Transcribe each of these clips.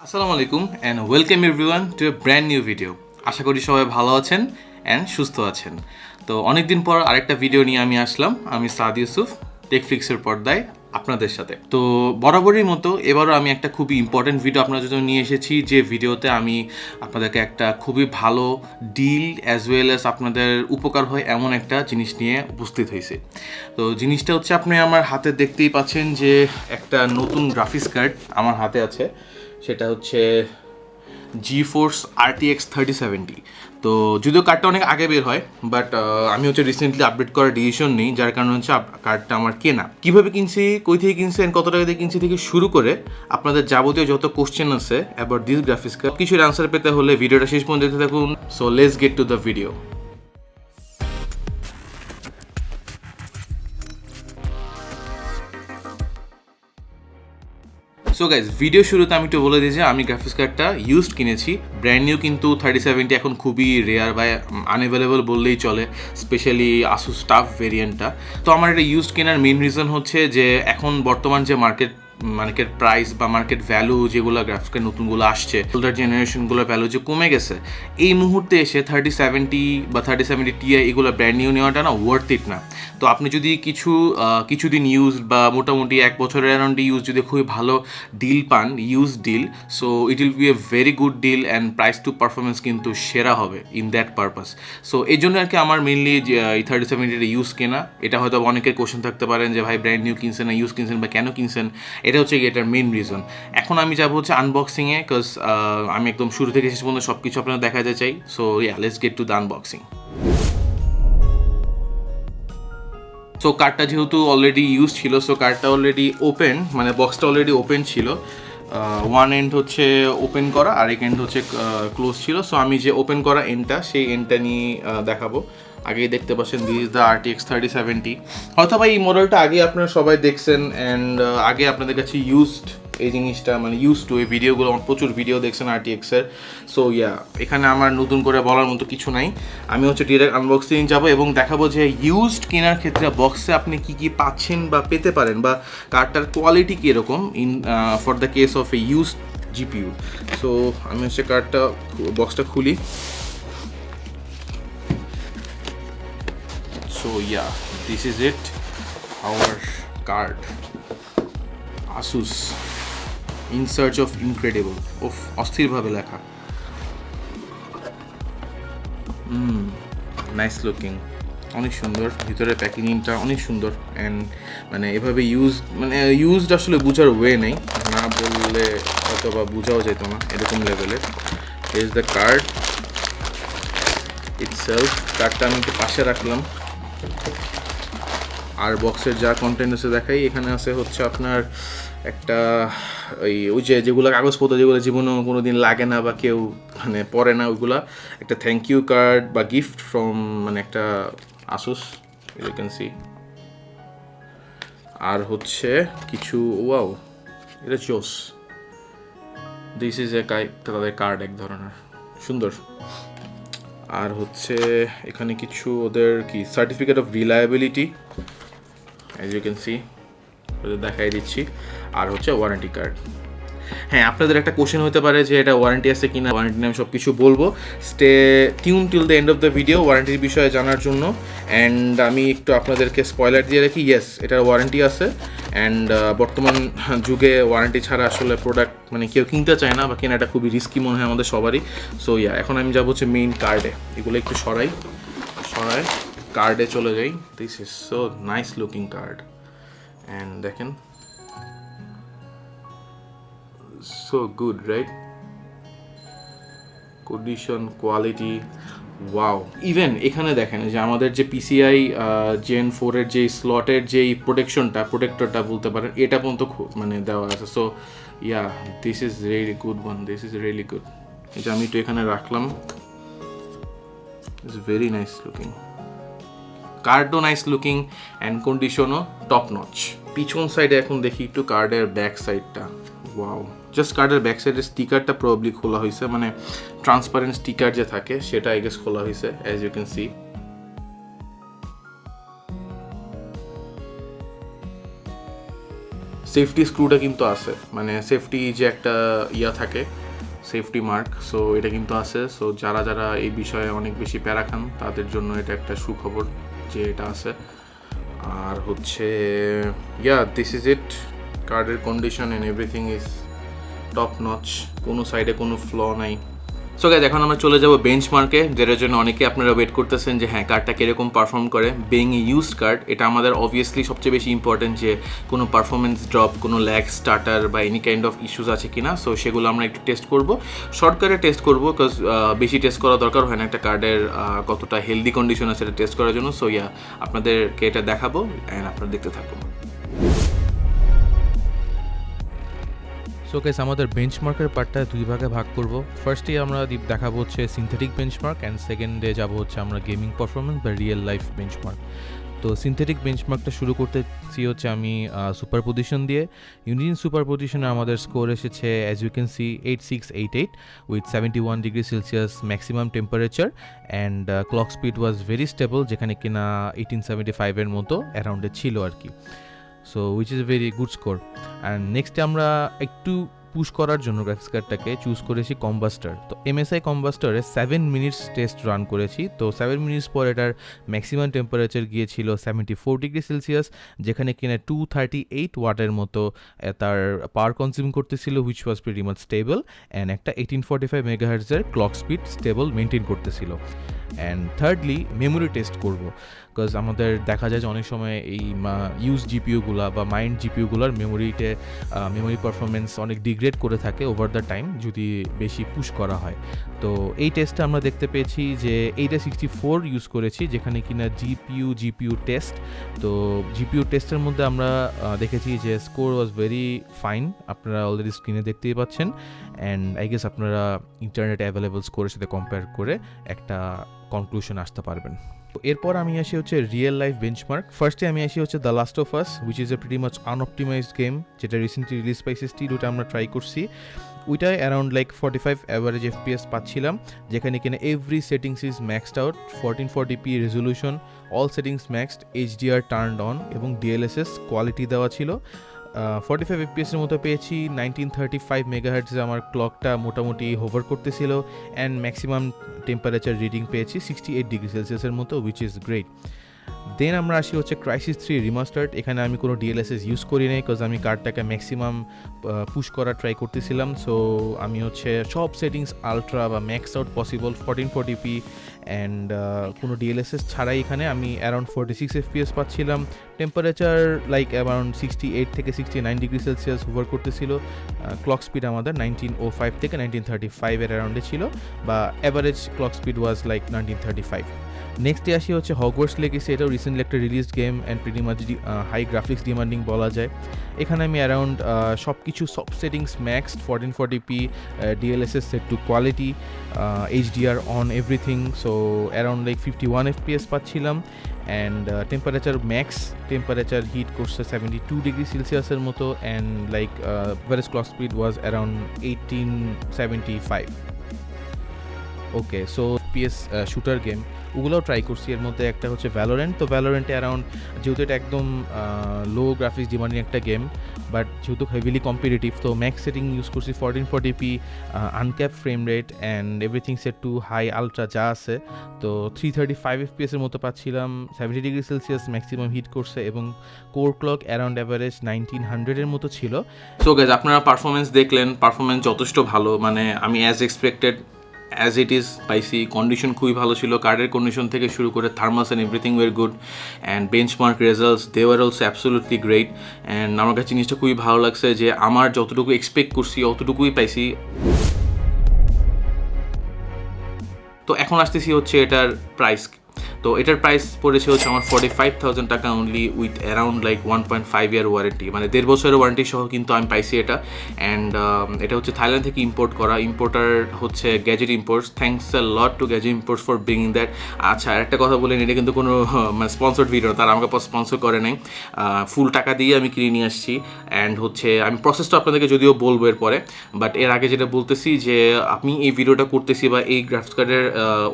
আসসালামু আলাইকুম and welcome everyone to a brand new video. আশা করি সবাই ভালো আছেন অ্যান্ড সুস্থ আছেন। তো অনেকদিন পর আরেকটা ভিডিও নিয়ে আমি আসলাম। আমি সাদ ইউসুফ, টেকফ্লিক্সের পর্দায় আপনাদের সাথে। তো বরাবরই মতো এবারও আমি একটা খুবই ইম্পর্টেন্ট ভিডিও আপনাদের জন্য নিয়ে এসেছি, যে ভিডিওতে আমি আপনাদেরকে একটা খুবই ভালো ডিল অ্যাজ ওয়েল অ্যাজ আপনাদের উপকার হয় এমন একটা জিনিস নিয়ে উপস্থিত হয়েছে। তো জিনিসটা হচ্ছে, আপনি আমার হাতে দেখতেই পাচ্ছেন যে একটা নতুন গ্রাফিক্স কার্ড আমার হাতে আছে। সেটা হচ্ছে GeForce RTX 3070। তো যদিও কার্ডটা অনেক আগে বের হয়, বাট আমি হচ্ছে রিসেন্টলি আপডেট করার ডিসিশন নিই, যার কারণে হচ্ছে কার্ডটা আমার কেনা। কীভাবে কিনছি, কই থেকে কিনছি, কত টাকা দিয়ে কিনছি থেকে শুরু করে আপনাদের যাবতীয় যত কোশ্চেন আছে অ্যাবাউট দিস গ্রাফিক্স কার্ড কিছুর অ্যান্সার পেতে হলে ভিডিওটা শেষ পর্যন্ত দেখতে থাকুন। So let's get to the video. So guys, video শুরুতে আমি একটু বলে দিই যে আমি গ্রাফিক্স কার্ডটা ইউজড কিনেছি, ব্র্যান্ড নিউ কিন্তু 3070 এখন খুবই রেয়ার বা আনঅ্যাভেলেবল বললেই চলে, স্পেশালি ASUS TUF ভেরিয়েন্টটা। তো আমার এটা ইউজড কেনার মেইন রিজন হচ্ছে যে এখন বর্তমান যে মার্কেট প্রাইস বা মার্কেট ভ্যালু যেগুলো গ্রাফিক্স কার্ড নতুনগুলো আসছে, ওল্ডার জেনারেশনগুলোর ভ্যালু যে কমে গেছে, এই মুহূর্তে এসে 3070 বা 3070 Ti এগুলো ব্র্যান্ড নিউ নেওয়াটা না ওয়ার্থ ইট না। তো আপনি যদি কিছুদিন ইউজ বা মোটামুটি এক বছরের অ্যারাউন্ড ইউজ যদি খুবই ভালো ডিল পান, use deal, so it will be a very good deal and price to performance কিন্তু সেরা হবে ইন দ্যাট পারপাস। সো এই জন্য আর কি আমার মেনলি এই 3070 ইউজ কেনা। এটা হয়তো অনেকের কোশ্চেন থাকতে পারেন যে ভাই ব্র্যান্ড নিউ কিনছেন না ইউজ কিনছেন বা কেন কিনছেন, এটা হচ্ছে এটার মেন রিজন। এখন আমি যাবো হচ্ছে আনবক্সিংয়ে, বিকজ আমি একদম শুরু থেকে শেষ পর্যন্ত সব কিছু আপনারা দেখাতে চাই। So yeah, let's get to the unboxing. So কার্ডটা যেহেতু অলরেডি ইউজ ছিল, সো কার্ডটা অলরেডি ওপেন, মানে বক্সটা অলরেডি ওপেন ছিল। ওয়ান এন্ড হচ্ছে ওপেন করা, আরেক এন্ড হচ্ছে ক্লোজ ছিল। সো আমি যে ওপেন করা এন্ডটা, সেই এন্ডটা নিয়ে দেখাবো। আগেই দেখতে পাচ্ছেন দিস ইজ দ্য RTX 3070। হয়তো বা এই মডেলটা আগে আপনারা সবাই দেখছেন অ্যান্ড আগে আপনাদের কাছে ইউজড এই জিনিসটা, মানে ইউজ টু এই ভিডিওগুলো, প্রচুর ভিডিও দেখছেন RTX-এর। সো ইয়া, এখানে আমার নতুন করে বলার মতো কিছু নাই। আমি হচ্ছে ডিরেক্ট আনবক্সিং যাব এবং দেখাবো যে ইউজড কেনার ক্ষেত্রে বক্সে আপনি কী কী পাচ্ছেন বা পেতে পারেন, বা কার্ডটার কোয়ালিটি কীরকম in for the case of A used GPU। So আমি হচ্ছে বক্সটা খুলি। So yeah, this is it, our card, ASUS in search of incredible, অস্থির ভাবে লেখা, নাইস লুকিং, অনেক সুন্দর, ভিতরে প্যাকেজিংটা অনেক সুন্দর অ্যান্ড মানে এভাবে ইউজড আসলে বোঝার ওয়ে নেই, না বললে হয়তো বা বোঝাও যেত না এরকম লেভেলের। Is the card itself. কার্ডটা আমি একটু পাশে রাখলাম, আর বক্সের যা কন্টেন্ট আছে দেখাই। এখানে আছে হচ্ছে আপনার একটা ওই যেগুলো কাগজপত্র যেগুলো জীবনে কোনো দিন লাগে না বা কেউ মানে পড়ে না, ওইগুলা একটা থ্যাংক ইউ কার্ড বা গিফট ফ্রম মানে একটা ASUS, ইউ ক্যান সি। আর হচ্ছে কিছু, ওয়াও এটা জোস, দিস ইজ তাদের কার্ড এক ধরনের, সুন্দর। আর হচ্ছে এখানে কিছু ওদের কি certificate of reliability, as you can see, দেখাই দিচ্ছি। আর হচ্ছে ওয়ারেন্টি কার্ড। হ্যাঁ, আপনাদের একটা কোশ্চেন হতে পারে যে এটা ওয়ারেন্টি আছে কিনা। ওয়ারেন্টি নিয়ে আমি সব কিছু বলবো। Stay tune till the end of the video ওয়ারেন্টির বিষয়ে জানার জন্য। অ্যান্ড আমি একটু আপনাদেরকে স্পয়লার দিয়ে রাখি, ইয়েস এটার ওয়ারেন্টি আছে। অ্যান্ড বর্তমান যুগে ওয়ারেন্টি ছাড়া আসলে প্রোডাক্ট মানে কেউ কিনতে চায় না, বা কেনাটা খুবই রিস্কি মনে হয় আমাদের সবারই। সো ইয়া, এখন আমি যাবো হচ্ছে মেইন কার্ডে। এগুলো একটু সরাই কার্ডে চলে যাই। This is so nice looking card and দেখেন, so good, right? Condition, quality, wow. Even এখানে দেখেন যে আমাদের যে PCI Gen 4 এর যে স্লটের যেই প্রোটেক্টরটা বলতে পারেন, এটা পর্যন্ত মানে দেওয়া আছে। So yeah, this is really good one, this is really good. এটা আমি একটু এখানে রাখলাম, ইটস ভেরি নাইস লুকিং, কার্ডও নাইস লুকিং অ্যান্ড কন্ডিশনও টপ নচ। পিছন সাইডে এখন দেখি একটু কার্ডের ব্যাক সাইডটা, ওয়াও। জাস্ট কার্ডের ব্যাক সাইডের স্টিকারটা প্রবাবলি খোলা হয়েছে, মানে ট্রান্সপারেন্ট স্টিকার যে থাকে সেটা আই গেস খোলা হয়েছে, as you can see. Safety স্ক্রুটা কিন্তু আছে, মানে সেফটি যে একটা ইয়া থাকে, সেফটি মার্ক, সো এটা কিন্তু আছে। সো যারা যারা এই বিষয়ে অনেক বেশি প্যারা খান তাদের জন্য এটা একটা সুখবর যে এটা আছে। আর হচ্ছে দিস ইজ ইট, কার্ডের condition and everything is top notch, কোনো সাইডে কোনো ফ্ল নাই। সো গাইজ, এখন আমরা চলে যাব বেঞ্চমার্কে, যেটার জন্য অনেকে আপনারা ওয়েট করতেছেন যে হ্যাঁ কার্ডটা কীরকম পারফর্ম করে। বিং এ ইউজড কার্ড, এটা আমাদের অবভিয়াসলি সবচেয়ে বেশি ইম্পর্টেন্ট যে কোনো পারফরমেন্স ড্রপ, কোনো ল্যাগ, স্টার্টার বা এনি কাইন্ড অফ ইস্যুস আছে কিনা। সো সেগুলো আমরা একটু টেস্ট করব, শর্টকাটে টেস্ট করব, বিকজ বেশি টেস্ট করা দরকার হয় না একটা কার্ডের কতটা হেলদি কন্ডিশন আছে এটা টেস্ট করার জন্য। সো আপনাদেরকে এটা দেখাবো অ্যান্ড আপনারা দেখতে থাকুন। সো গাইস, আমাদের বেঞ্চমার্কের পার্টটা দুই ভাগে ভাগ করব। ফার্স্টেই আমরা দেখাবো হচ্ছে সিনথেটিক বেঞ্চমার্ক, অ্যান্ড সেকেন্ডে যাব হচ্ছে আমরা গেমিং পারফরমেন্স বা রিয়েল লাইফ বেঞ্চমার্ক। তো সিনথেটিক বেঞ্চমার্কটা শুরু করতেছি হচ্ছে আমি সুপার পজিশন দিয়ে। ইউনিয়ন সুপার পজিশনে আমাদের স্কোর এসেছে as you can see 8688 with 71 degree Celsius maximum temperature, and clock speed was very stable, যেখানে কিনা 1875-এর মতো অ্যারাউন্ডে ছিল আর কি। So which is a very good score. And নেক্সটে আমরা একটু পুশ করার জন্য গ্রাফিক্স কার্ডটাকে চুজ করেছি কম্বাস্টার। তো MSI কম্বাস্টারে 7 মিনিটস টেস্ট রান করেছি। তো 7 মিনিটস পর এটার ম্যাক্সিমাম টেম্পারেচার গিয়েছিল 74 ডিগ্রি সেলসিয়াস, যেখানে কিনা 238 ওয়াটের মতো তার পাওয়ার কনজিউম করতেছিল, which was pretty much stable, and একটা 1845 মেগাহার্টজের ক্লক স্পিড স্টেবল মেনটেন করতেছিল। অ্যান্ড থার্ডলি মেমোরি টেস্ট করব, বিকজ আমাদের দেখা যায় যে অনেক সময় এই ইউজ জিপিইউগুলা বা মাইন্ড জিপিইউগুলার মেমোরি পারফরমেন্স অনেক ডিগ্রেড করে থাকে ওভার দ্য টাইম যদি বেশি পুশ করা হয়। তো এই টেস্টে আমরা দেখতে পেয়েছি যে 864 ইউজ করেছি, যেখানে কিনা জিপিইউ টেস্ট। তো জিপিইউ টেস্টের মধ্যে আমরা দেখেছি যে স্কোর ওয়াজ ভেরি ফাইন, আপনারা অলরেডি স্ক্রিনে দেখতেই পাচ্ছেন, অ্যান্ড আই গেস আপনারা ইন্টারনেট অ্যাভেলেবল স্কোরের সাথে কম্পেয়ার করে একটা কনক্লুশন আসতে পারবেন। এরপর আমি আসি হচ্ছে রিয়েল লাইফ বেঞ্চমার্ক। ফার্স্টে আমি আসি হচ্ছে the last of us, which is a pretty much unoptimized game, যেটা রিসেন্টলি রিলিজ পাইছে স্টিল, ওটা আমরা ট্রাই করছি। ওইটায় অ্যারাউন্ড 45 অ্যাভারেজ FPS পাচ্ছিলাম, যেখানে কিনা every settings is maxed out, 1440p resolution, all settings maxed, HDR turned on এবং DLSS কোয়ালিটি দেওয়া ছিল। 45 FPS-এর মতো পেয়েছি। 1935 মেগাহার্টজে আমার ক্লকটা মোটামুটি হোভার করতেছিল, অ্যান্ড ম্যাক্সিমাম টেম্পারেচার রিডিং পেয়েছি 68 ডিগ্রি সেলসিয়াসের মতো, উইচ ইজ গ্রেট। দেন আমরা আসি হচ্ছে ক্রাইসিস 3 রিমাস্টার্ড। এখানে আমি কোনো DLSS ইউজ করি নাই, বিকজ আমি কার্ডটাকে ম্যাক্সিমাম পুশ করার ট্রাই করতেছিলাম। সো আমি হচ্ছে সব সেটিংস আলট্রা বা max out possible 1440p, and কোনো DLSS ছাড়াই এখানে আমি অ্যারাউন্ড 46 FPS পাচ্ছিলাম। টেম্পারেচার অ্যারাউন্ড 68 থেকে 69 ডিগ্রি সেলসিয়াস হোভার করতেছিল। ক্লক স্পিড আমাদের 1905 থেকে 1935-এর অ্যারাউন্ডে ছিল, বা অ্যাভারেজ ক্লক স্পিড ওয়াজ 1935। নেক্সটে আসি হচ্ছে হগওয়ার্টস লেগেসি। এটাও রিসেন্টলি একটা release game, and pretty much high graphics demanding বলা যায়। এখানে আমি অ্যারাউন্ড সব settings maxed, 1440p, DLSS set to quality, HDR on everything. So around 51 FPS পাচ্ছিলাম, অ্যান্ড টেম্পারেচার হিট করছে 72 ডিগ্রি সেলসিয়াসের মতো, and average clock speed was around 1875। Okay, so PS shooter game ওগুলোও ট্রাই করছি। এর মধ্যে একটা হচ্ছে ভ্যালোরেন্ট। তো ভ্যালোরেন্টে অ্যারাউন্ড, যেহেতু এটা একদম লো গ্রাফিক্স ডিমান্ডিং একটা গেম, বাট যেহেতু হেভিলি কম্পিটিটিভ, তো ম্যাক্স সেটিং ইউজ করছি 1440p, uncap frame rate, and everything set to high ultra যা আছে। তো 335 FPS-এর মতো পাচ্ছিলাম, 70 ডিগ্রি সেলসিয়াস ম্যাক্সিমাম হিট করছে, এবং কোর ক্লক অ্যারাউন্ড অ্যাভারেজ 1900-এর মতো ছিল। সো গাইজ, আপনারা পারফরমেন্স দেখলেন, পারফরমেন্স যথেষ্ট ভালো, মানে আমি as expected as it is পাইছি। কন্ডিশন খুবই ভালো ছিল, কার্ডের কন্ডিশন থেকে শুরু করে thermals and everything were good, and benchmark results they were also absolutely great. And আমার কাছে জিনিসটা খুবই ভালো লাগছে যে আমার যতটুকু এক্সপেক্ট করছি অতটুকুই পাইছি। তো এখন আসতেছি হচ্ছে এটার প্রাইস। তো এটার প্রাইস পড়েছে হচ্ছে আমার 45,000 টাকা only, with around 1.5 year warranty, মানে 1.5 বছরের ওয়ারেন্টি সহ কিন্তু আমি পাইছি এটা। অ্যান্ড এটা হচ্ছে থাইল্যান্ড থেকে ইম্পোর্ট করা, ইম্পোর্টার হচ্ছে gadget imports. Thanks a lot to gadget imports for bringing that. আচ্ছা, আর একটা কথা বলেন, এটা কিন্তু কোনো মানে স্পন্সর্ড ভিডিও, তারা আমাকে স্পন্সর করে নাই, ফুল টাকা দিয়ে আমি কিনে নিয়ে আসছি। অ্যান্ড হচ্ছে আমি প্রসেসটা আপনাদেরকে যদিও বলবো এরপরে, বাট এর আগে যেটা বলতেছি যে আমি এই ভিডিওটা করতেছি বা এই গ্রাফিক্স কার্ডের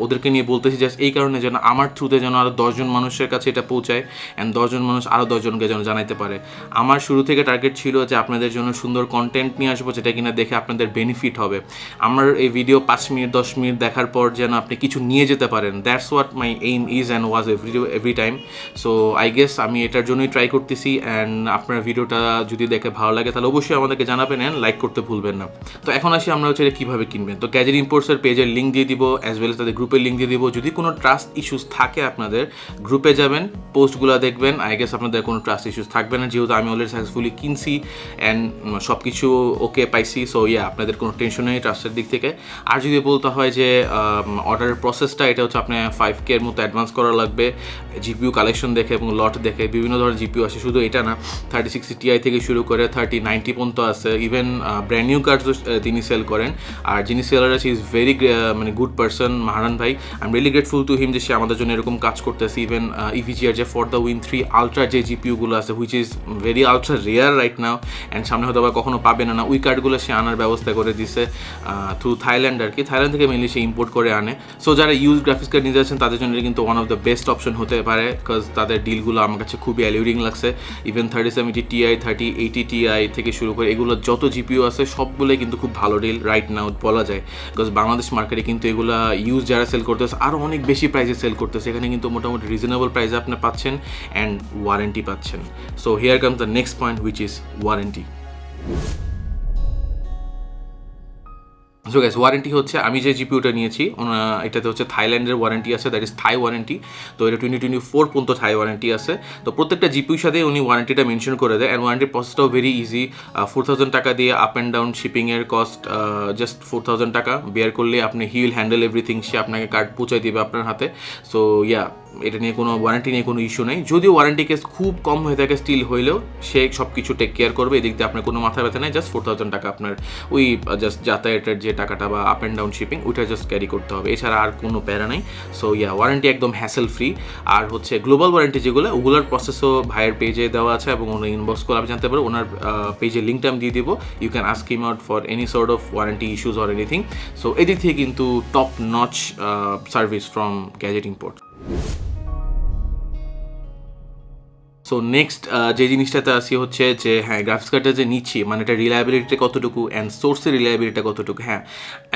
ওদেরকে নিয়ে বলতেছি জাস্ট এই কারণে যেন আমার থ্রু থ্রুতে যেন আরও 10জন মানুষের কাছে এটা পৌঁছায় অ্যান্ড 10জন মানুষ আরও 10জনকে যেন জানাইতে পারে। আমার শুরু থেকে টার্গেট ছিল যে আপনাদের জন্য সুন্দর কন্টেন্ট নিয়ে আসবো যেটা কিনা দেখে আপনাদের বেনিফিট হবে। আমার এই ভিডিও 5 মিনিট 10 মিনিট দেখার পর যেন আপনি কিছু নিয়ে যেতে পারেন, that's what my aim is and was every time. So I guess আমি এটার জন্যই ট্রাই করতেছি। অ্যান্ড আপনার ভিডিওটা যদি দেখে ভালো লাগে তাহলে অবশ্যই আমাদেরকে জানাবেন অ্যান্ড লাইক করতে ভুলবেন না। তো এখন আসি আমরা হচ্ছে এটা কীভাবে কিনবেন। তো গ্যাজেট ইম্পোর্টসের পেজের লিঙ্ক দিয়ে দিব, অ্যাজ ওয়েল এস তাদের গ্রুপের লিঙ্ক দিয়ে দিব। যদি কোনো ট্রাস্ট ইস্যুস থাকে আপনাদের, গ্রুপে যাবেন, পোস্টগুলো দেখবেন, আই গেস আপনাদের কোনো ট্রাস্ট ইস্যুস থাকবে না, যেহেতু আমি অলরেডি সাকসেসফুলি কিনছি অ্যান্ড সব কিছু ওকে পাইছি। সো আপনাদের কোনো টেনশন নেই ট্রাস্টের দিক থেকে। আর যদি বলতে হয় যে অর্ডারের প্রসেসটা, এটা হচ্ছে আপনার 5K এর মতো অ্যাডভান্স করা লাগবে জিপিইউ কালেকশন দেখে এবং লট দেখে। বিভিন্ন ধরনের জিপিইউ আসে, শুধু এটা না, 3060 Ti থেকে শুরু করে 3090 পর্যন্ত আছে। ইভেন ব্র্যান্ড নিউ কার্ডসও তিনি সেল করেন। আর যিনি সেলার আছে ইজ ভেরি মানে গুড পার্সন, মাহারান ভাই। I am really grateful to him যে সে আমাদের জন্য এরকম কাজ করতেছে। ইভেন ইভিজিআর যে ফর দ্য উইন 3 আলট্রা যে জিপিইউগুলো আছে, which is very ultra rare right now and সামনে হয়তো আবার কখনো পাবে না, ওই কার্ডগুলো সে আনার ব্যবস্থা করে দিছে থ্রু থাইল্যান্ড আর কি। থাইল্যান্ড থেকে মেনলি সে ইম্পোর্ট করে আনে। সো যারা ইউজ গ্রাফিক্স কার্ড নিতে যাচ্ছেন তাদের জন্য এটা কিন্তু one of the best option হতে পারে, বিকজ তাদের ডিলগুলো আমার কাছে খুবই অ্যালিউরিং লাগছে। ইভেন 3070 Ti, 3080 Ti থেকে শুরু করে এগুলো যত জিপিইউ আছে সবগুলোই কিন্তু খুব ভালো ডিল রাইট নাও বলা যায়, বিকজ বাংলাদেশ মার্কেটে কিন্তু এগুলো ইউজ যারা সেল করতেছে আরও অনেক বেশি প্রাইসে সেল করতেছে। এখানে কিন্তু মোটামুটি রিজনেবল প্রাইসে আপনি পাচ্ছেন অ্যান্ড ওয়ারেন্টি পাচ্ছেন। So here comes the next point, which is warranty. So guys, warranty হচ্ছে আমি যে জিপিইউটা নিয়েছি এটাতে হচ্ছে থাইল্যান্ডের ওয়ারেন্টি আছে, দ্যাট ইজ থাই ওয়ারেন্টি। তো এটা 2024 পর্যন্ত থাই ওয়ারেন্টি আছে। তো প্রত্যেকটা জিপিইউর সাথে উনি ওয়ারেন্টিটা মেনশন করে দেয়। অ্যান্ড ওয়ারেন্টির প্রসেসটাও ভেরি ইজি। 4000 টাকা দিয়ে আপ অ্যান্ড ডাউন শিপিংয়ের কস্ট জাস্ট 4000 টাকা বেয়ার করলে আপনি হি উইল হ্যান্ডেল এভরিথিং। সে আপনাকে কার্ড পৌঁছাই দেবে আপনার হাতে। সো এটা নিয়ে কোনো ওয়ারেন্টি নিয়ে কোনো ইস্যু নেই। যদিও ওয়ারেন্টি কেস খুব কম হয়ে থাকে স্টিল হইলেও সে সব কিছু টেক কেয়ার করবে। এদিক দিয়ে আপনার কোনো মাথা ব্যথা নেই। জাস্ট 4000 টাকা আপনার ওই জাস্ট যাতায়াতের যে টাকাটা বা আপ অ্যান্ড ডাউন শিপিং ওইটা জাস্ট ক্যারি করতে হবে, এছাড়া আর কোনো প্যারা নেই। সো ওয়ারেন্টি একদম হ্যাসেল ফ্রি। আর হচ্ছে গ্লোবাল ওয়ারেন্টি যেগুলো, ওগুলোর প্রসেসও ভাইয়ের পেজে দেওয়া আছে এবং ওনার ইনবক্স করে আপনি জানতে পারো। ওনার পেজের লিঙ্কটা আমি দিয়ে দেবো। You can ask him out for any sort of warranty issues or anything. So এদিক থেকে কিন্তু top notch service from Gadget Import. So next যে জিনিসটাতে আসি হচ্ছে যে গ্রাফিক্স কার্ডটা যে নিচ্ছি মানে এটা রিলায়েবিলিটি কতটুকু অ্যান্ড সোর্সের রিলায়েবিলিটি কতটুকু।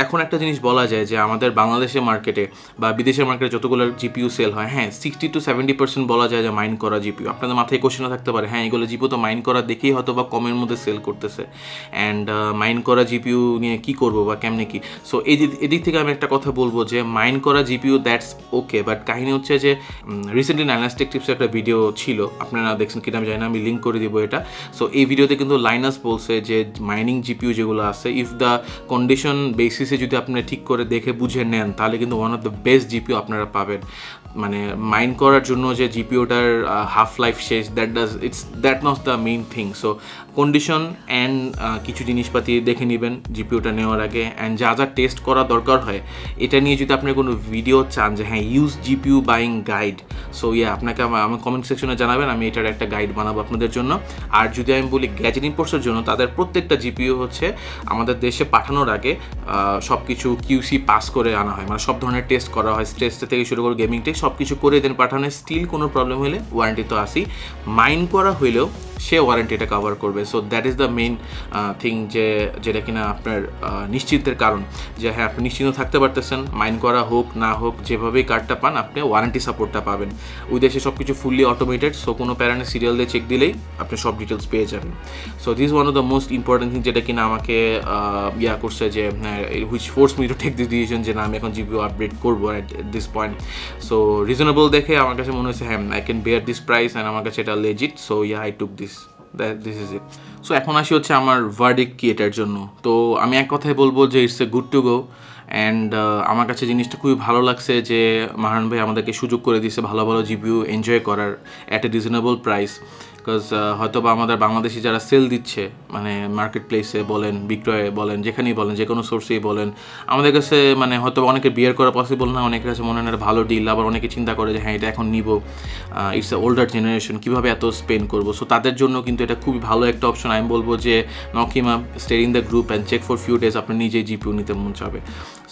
এখন একটা জিনিস বলা যায় যে আমাদের বাংলাদেশের মার্কেটে বা বিদেশের মার্কেটে যতগুলো জিপিইউ সেল হয়, 60 to 70% বলা যায় যে মাইন করা জিপিইউ। আপনাদের মাথায় কোশ্চেনও থাকতে পারে, এগুলো জিপিইউ তো মাইন করা দেখেই হয়তো বা কমের মধ্যে সেল করতেছে, অ্যান্ড মাইন করা জিপিইউ নিয়ে কী করবো বা কেমনে কী। সো এদিক থেকে আমি একটা কথা বলবো যে মাইন করা জিপিইউ দ্যাটস ওকে, বাট কাহিনী হচ্ছে যে রিসেন্টলি নাইনাস টেক টিপসের একটা ভিডিও ছিল, আপনারা দেখছেন কিনা আমি জানি না, আমি লিঙ্ক করে দিব এটা। সো এই ভিডিওতে কিন্তু লাইনাস বলছে যে মাইনিং জিপিইউ যেগুলো আছে, ইফ দ্য কন্ডিশন বেসিসে যদি আপনি ঠিক করে দেখে বুঝে নেন তাহলে কিন্তু one of the best GPU আপনারা পাবেন। মানে মাইন করার জন্য যে জিপিইউটার হাফ লাইফ শেষ, that not the main thing. So condition and কিছু জিনিসপাতি দেখে নেবেন জিপিইউটা নেওয়ার আগে, অ্যান্ড যা যা টেস্ট করা দরকার হয় এটা নিয়ে যদি আপনি কোনো ভিডিও চান যে use GPU buying guide, so আপনাকে আমার কমেন্ট সেকশনে জানাবেন, আমি এটার একটা গাইড বানাবো আপনাদের জন্য। আর যদি আমি বলি গ্যাজেট ইম্পোর্টসের জন্য, তাদের প্রত্যেকটা জিপিইউ হচ্ছে আমাদের দেশে পাঠানোর আগে সব কিছু কিউসি পাস করে আনা হয়, মানে সব ধরনের টেস্ট করা হয়, স্ট্রেস থেকে শুরু করে গেমিং টেস্ট সব কিছু করে দেন পাঠানো। স্টিল কোনো প্রবলেম হলে ওয়ারেন্টি তো আসি, মাইন করা হইলেও সে ওয়ারেন্টিটা কভার করবে। So that is the main thing, যেটা কিনা আপনার নিশ্চিন্তের কারণ যে আপনি নিশ্চিন্ত থাকতে পারতেছেন, মাইন করা হোক না হোক যেভাবেই কার্ডটা পান আপনি ওয়ারেন্টি সাপোর্টটা পাবেন। ওই দেশে সব কিছু ফুললি অটোমেটেড, সো কোনো প্যারানে সিরিয়াল দিয়ে চেক দিলেই আপনি সব ডিটেলস পেয়ে যাবেন। So this one of the most important thing, যেটা কিনা আমাকে করছে যে which force me to take this decision যে না আমি এখন জিপিইউ আপডেট করবো at this point. So reasonable দেখে আমার কাছে মনে হয়েছে I can bear this price and আমার কাছে এটা legit. So I took this is it. So এখন আসি হচ্ছে আমার ভার্ডিক্ট কি এটার জন্য। তো আমি এক কথায় বলবো যে it's a good to go, and আমার কাছে জিনিসটা খুবই ভালো লাগছে যে মাহারান ভাই আমাদেরকে সুযোগ করে দিয়েছে ভালো ভালো জিপিইউ এনজয় করার at a reasonable price. Because হয়তো বা আমাদের বাংলাদেশি যারা সেল দিচ্ছে মানে মার্কেট প্লেসে বলেন, বিক্রয়ে বলেন, যেখানেই বলেন, যে কোনো সোর্সেই বলেন, আমাদের কাছে মানে হয়তো অনেকে বিয়ার করা পসিবল না, অনেকের কাছে মনে হয় একটা ভালো ডিল, আবার অনেকে চিন্তা করে যে এটা এখন নিব, ইটস এ ওল্ডার জেনারেশন, কীভাবে এত স্পেন্ড করবো। সো তাদের জন্য কিন্তু এটা খুবই ভালো একটা অপশন। আমি বলবো যে নকিমা stay in the group and check for few days, আপনি নিজেই জিপিইউ নিতে মন চাবে।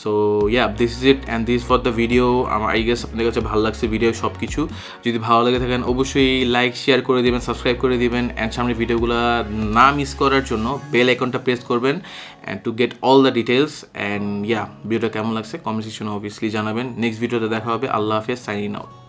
So yeah this is it and this for the video. আমার আই গেস আপনাদের কাছে ভালো লাগছে ভিডিও সব কিছু। যদি ভালো লেগে থাকেন অবশ্যই লাইক শেয়ার করে দেবেন, সাবস্ক্রাইব করে দেবেন, অ্যান্ড সামনের ভিডিওগুলো না মিস করার জন্য বেল আইকনটা প্রেস করবেন and to get all the details. And yeah ভিডিওটা কেমন লাগছে কমেন্ট সেকশনে অবভিয়াসলি জানাবেন। নেক্সট ভিডিওতে দেখা হবে। আল্লাহ হাফেজ, সাইনিং আউট।